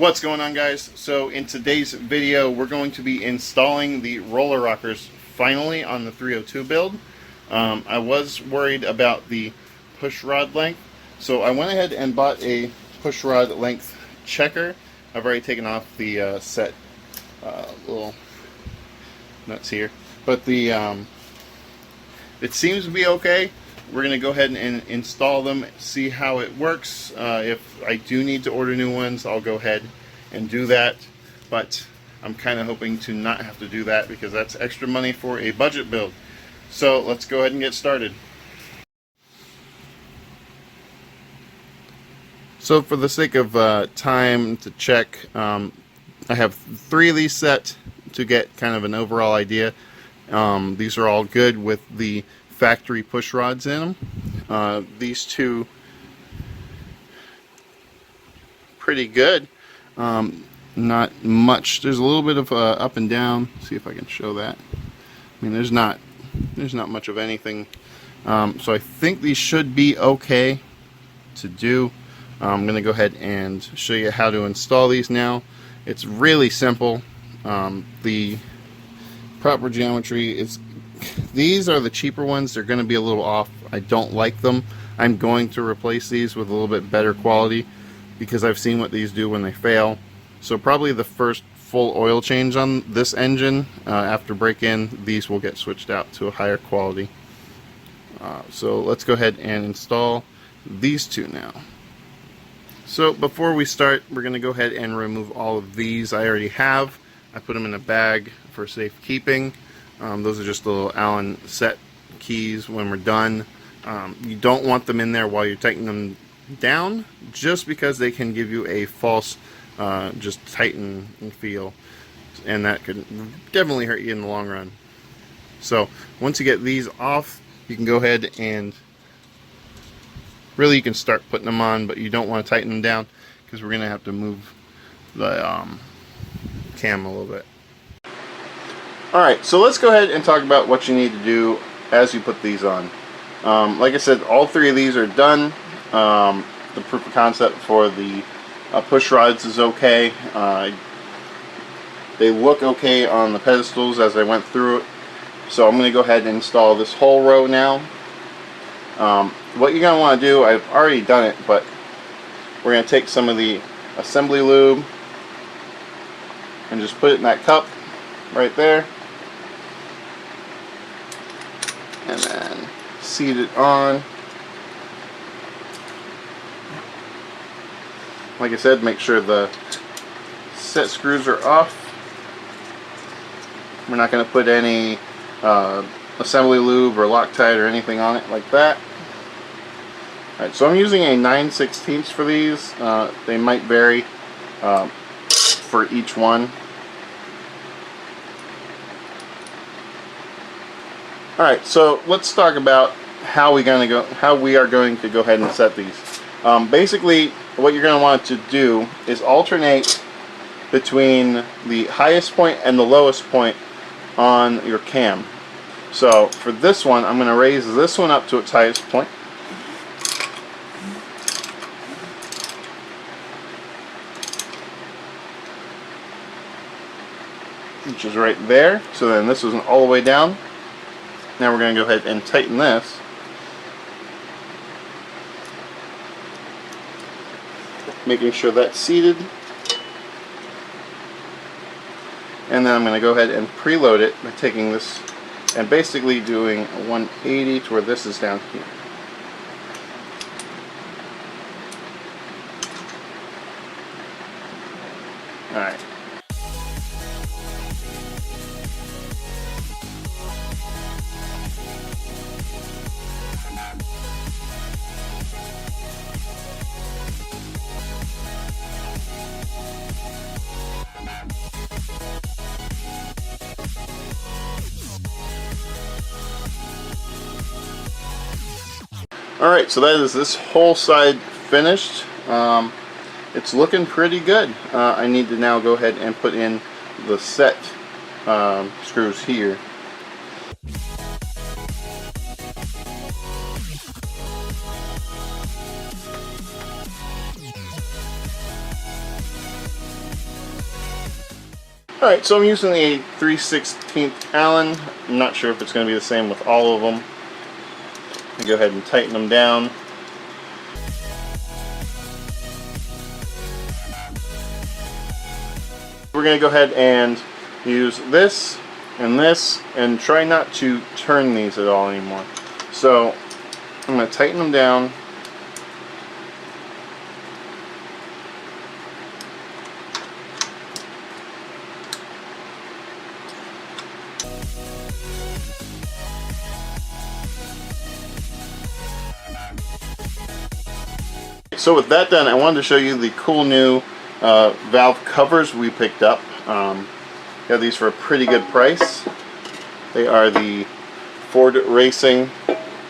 What's going on, guys? So in today's video we're going to be installing the roller rockers finally on the 302 build. I was worried about the push rod length, so I went ahead and bought a push rod length checker. I've already taken off the set little nuts here, but the it seems to be okay. We're going to go ahead and install them, see how it works. If I do need to order new ones, I'll go ahead and do that. But I'm kind of hoping to not have to do that because that's extra money for a budget build. So let's go ahead and get started. So for the sake of time to check, I have 3 of these set to get kind of an overall idea. These are all good with the factory push rods in them. These 2 pretty good. Not much. There's a little bit of up and down. See if I can show that. I mean, there's not much of anything. So I think these should be okay to do. I'm going to go ahead and show you how to install these now. It's really simple. The proper geometry is. These are the cheaper ones. They're going to be a little off. I don't like them. I'm going to replace these with a little bit better quality because I've seen what these do when they fail. So probably the first full oil change on this engine after break-in, these will get switched out to a higher quality. So let's go ahead and install these 2 now. So before we start, we're going to go ahead and remove all of these. I already have. I put them in a bag for safekeeping. Those are just little Allen set keys when we're done. You don't want them in there while you're tightening them down, just because they can give you a false just tighten feel, and that could definitely hurt you in the long run. So once you get these off, you can go ahead and really you can start putting them on, but you don't want to tighten them down because we're going to have to move the cam a little bit. Alright, so let's go ahead and talk about what you need to do as you put these on. Like I said, all 3 of these are done. The proof of concept for the push rods is okay. They look okay on the pedestals as I went through it. So I'm going to go ahead and install this whole row now. What you're going to want to do, I've already done it, but we're going to take some of the assembly lube and just put it in that cup right there. And then seat it on. Like I said, make sure the set screws are off. We're not going to put any assembly lube or Loctite or anything on it like that. Alright, so I'm using a 9/16 for these. They might vary for each one. Alright, so let's talk about how we are going to go ahead and set these. Basically, what you're going to want to do is alternate between the highest point and the lowest point on your cam. So for this one, I'm going to raise this one up to its highest point. Which is right there. So then this is all the way down. Now we're going to go ahead and tighten this. Making sure that's seated. And then I'm going to go ahead and preload it by taking this and basically doing a 180 to where this is down here. Alright. Alright, so that is this whole side finished. It's looking pretty good. I need to now go ahead and put in the set screws here. Alright, so I'm using a 3/16 Allen. I'm not sure if it's going to be the same with all of them. I go ahead and tighten them down. We're going to go ahead and use this and try not to turn these at all anymore. So I'm going to tighten them down. So with that done, I wanted to show you the cool new valve covers we picked up. Got these for a pretty good price. They are the Ford Racing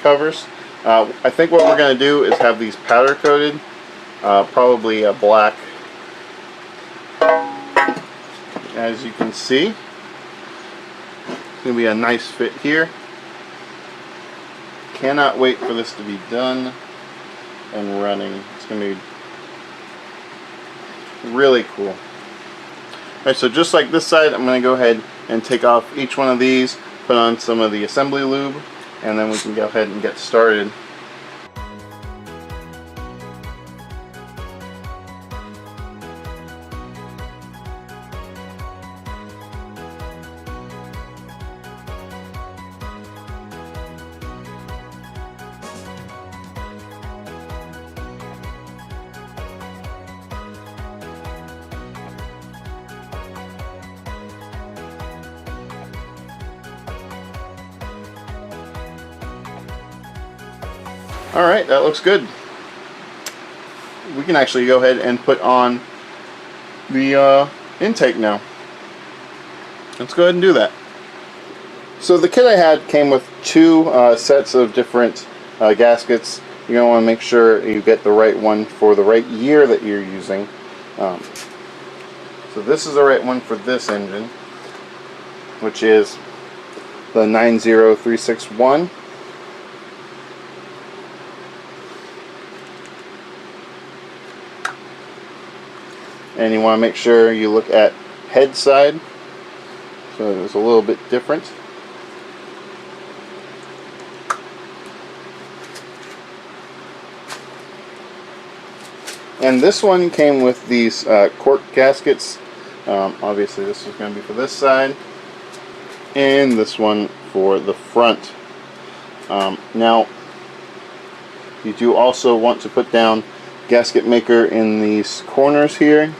covers. I think what we're going to do is have these powder coated, probably a black, as you can see. It's going to be a nice fit here. Cannot wait for this to be done and running. It's going to be really cool. Alright, so just like this side, I'm going to go ahead and take off each one of these, put on some of the assembly lube, and then we can go ahead and get started. Alright, that looks good. We can actually go ahead and put on the intake now. Let's go ahead and do that. So the kit I had came with two sets of different gaskets. You're going to want to make sure you get the right one for the right year that you're using. So this is the right one for this engine, which is the 90361. And you want to make sure you look at head side, so it's a little bit different. And this one came with these cork gaskets. Obviously this is going to be for this side, and this one for the front. Now you do also want to put down gasket maker in these corners here.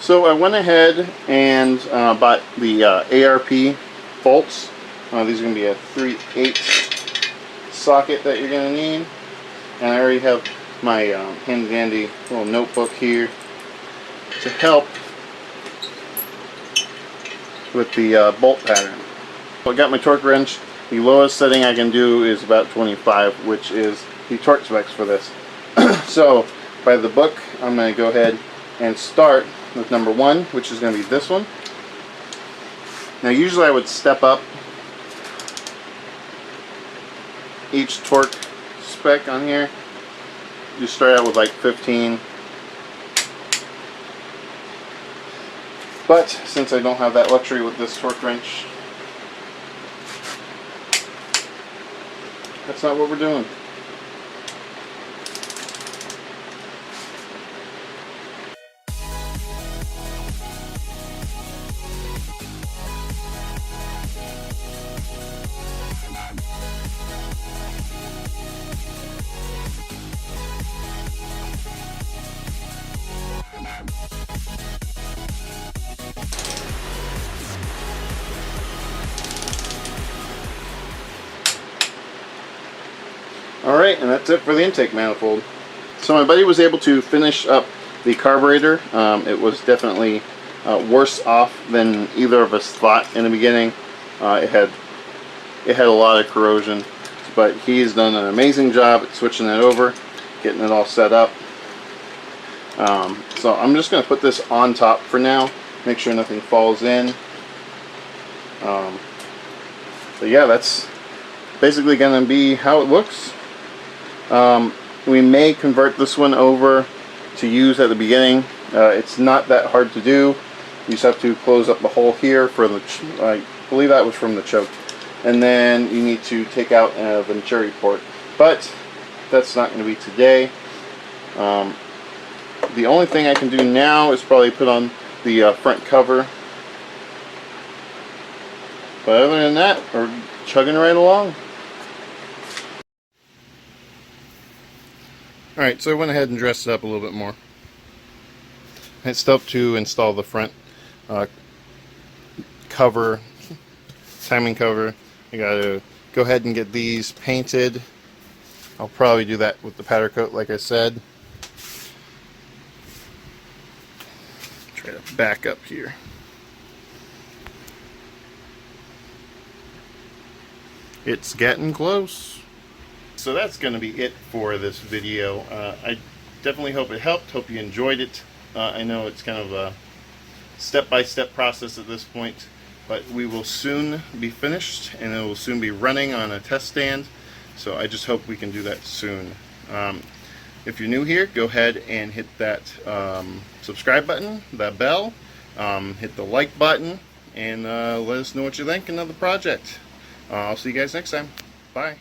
So I went ahead and bought the ARP bolts. These are going to be a 3/8 socket that you're going to need. And I already have my handy dandy little notebook here to help with the bolt pattern. So I got my torque wrench. The lowest setting I can do is about 25, which is the torque specs for this. So by the book, I'm going to go ahead and start with number 1, which is going to be this one. Now usually I would step up each torque spec on here. You start out with like 15. But since I don't have that luxury with this torque wrench, that's not what we're doing. Alright, and that's it for the intake manifold. So my buddy was able to finish up the carburetor. It was definitely worse off than either of us thought in the beginning. It had a lot of corrosion, but he's done an amazing job at switching that over, getting it all set up. So I'm just going to put this on top for now, make sure nothing falls in. But yeah, that's basically going to be how it looks. We may convert this one over to use at the beginning. It's not that hard to do. You just have to close up the hole here for the, I believe that was from the choke, and then you need to take out a Venturi port, but that's not going to be today. The only thing I can do now is probably put on the front cover, but other than that, we're chugging right along. Alright, so I went ahead and dressed it up a little bit more. It's stuff to install the front cover, timing cover. I gotta go ahead and get these painted. I'll probably do that with the powder coat, like I said. Try to back up here. It's getting close. So that's going to be it for this video. I definitely hope it helped. Hope you enjoyed it. I know it's kind of a step-by-step process at this point, but we will soon be finished and it will soon be running on a test stand. So I just hope we can do that soon. If you're new here, go ahead and hit that subscribe button, that bell, hit the like button, and let us know what you think of the project. I'll see you guys next time. Bye.